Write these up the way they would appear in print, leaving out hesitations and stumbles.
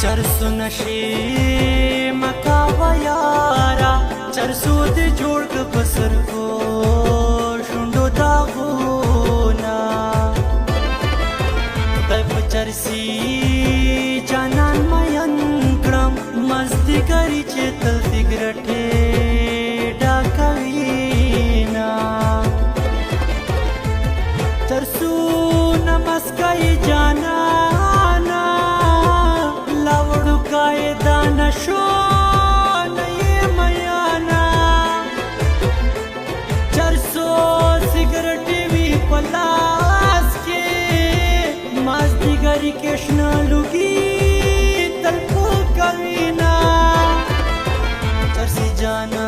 चरसो नशे मकावा यारा चरसो दे जोड़ के बसर को शुंडो दागोना तब चरसी जानन मयन क्रम मस्ती करी चेतल तिगरठे डाकवीना चरसो नमस्काई जाना नशो नये मयाना चरसो सिगरेट भी पलास के मस्ती गरी कृष्ण लुगी तलपो कवीना चरसी जाना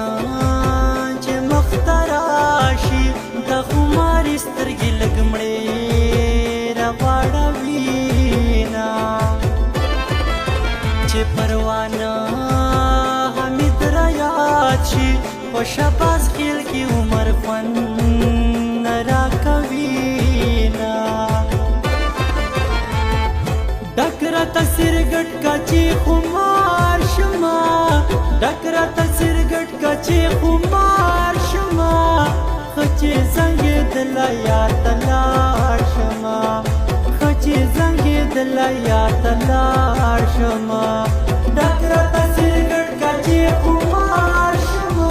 जे मख्तराशी दखुमारी स्तरगी लगमड़े रवाड़ा वीना परवाना हमिद रयाची पशापास खेल की उमर फन नरा कवीना डकरा तसिर गटकाची खुमार शमा डकरा तसिर गटकाची खुमार शमा खचे संगे दलाया तलार शमा खचे संगे दलाया तलार शमा डकरा तसिर गटकाची खुमार शमा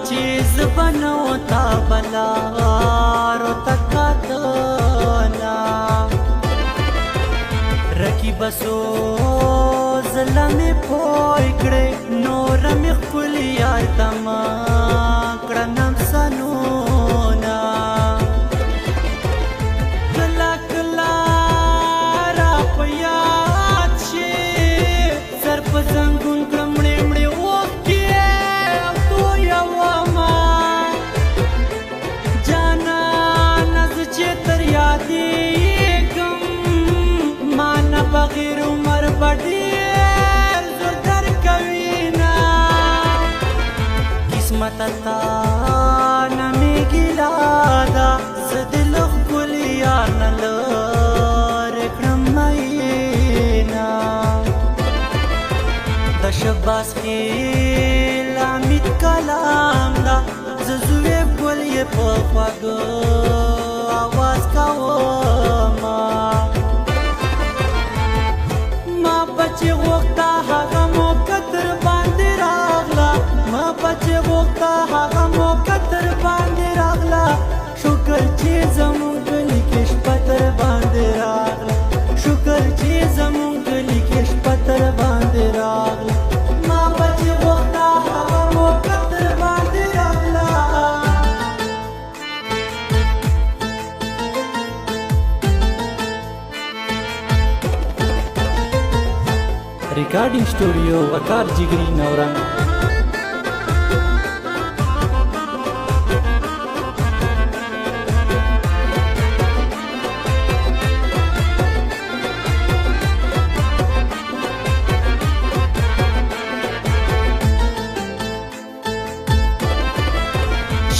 चीज बनवता बलारो तकातना रकी बसो जला में पोइकडे नोर में खुलिया तमा कडनम सनोना कला कला रापयाचे सर्प जंगुन क्रमणे मणे ओके बगैर उमर बड़ीर जुर्दर कवीना किस्मत तानमी गिलादा सदिल कुलिया नलर क्रमयना दशबास के लामित कलाम दा जजुए बोलिए पफाग आवाज का वमा बच्चे वक्ता हागमो कतर बांधे रागला माँ बच्चे वक्ता हागमो कतर बांधे रागला शुक्र चीज मुंगली किश पतर बांधे रागला शुक्र चीज मुंगली किश पतर बांधे रागला माँ बच्चे वक्ता हागमो कतर बांधे रागला रिकॉर्डिंग स्टूडियो वकार जिगरी नौरंग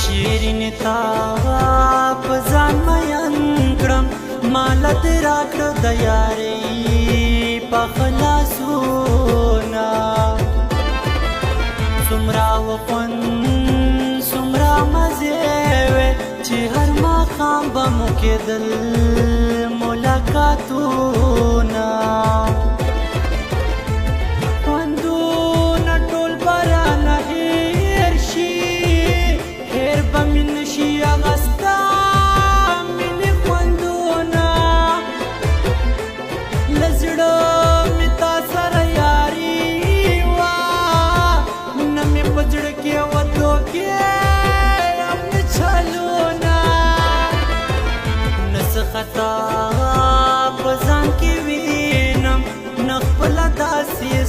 शीरीन ताप जान मयंक्रम माला तेरा कर दयारे पखला सोना सुमरा वफन सुमरा मजेवे चिहर मकाम बमुके दिल मुलाकातोना पंदो नटोल बरा नहेरशी हेर बमिन शी अगस्ता मिन पंदोना लजड़ो मिता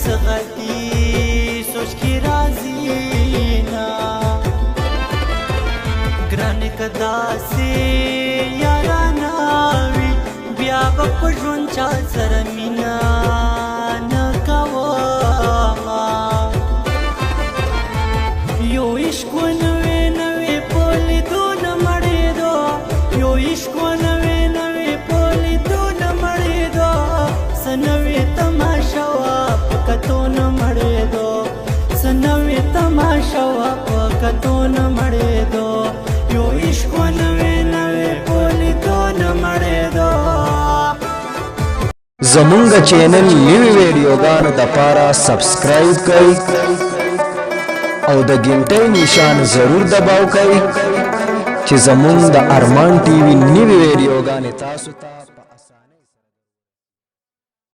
سغتی سوچ کی راضی نا گران کدا سے یارانا وی بیا په ژوند چا سره مینا نه کوا یو عشق نوې نوې پولی دون مړېدو یو عشق نوې نوې پولی دون مړېدو سنوې تماشا وا په کتو نه مړېدو سنوې تماشا وا په کتو نه مړېدو یو عشق نوې نوې پولی دون مړېدو زمونږ چینل نوی ویډیوګانو د پاره سبسکرایب کړئ او د غنټۍ نشان ضرور دباو کړئ چې زمونږ د ارمان ټي وي نوی ویډیوګانې تاسو ته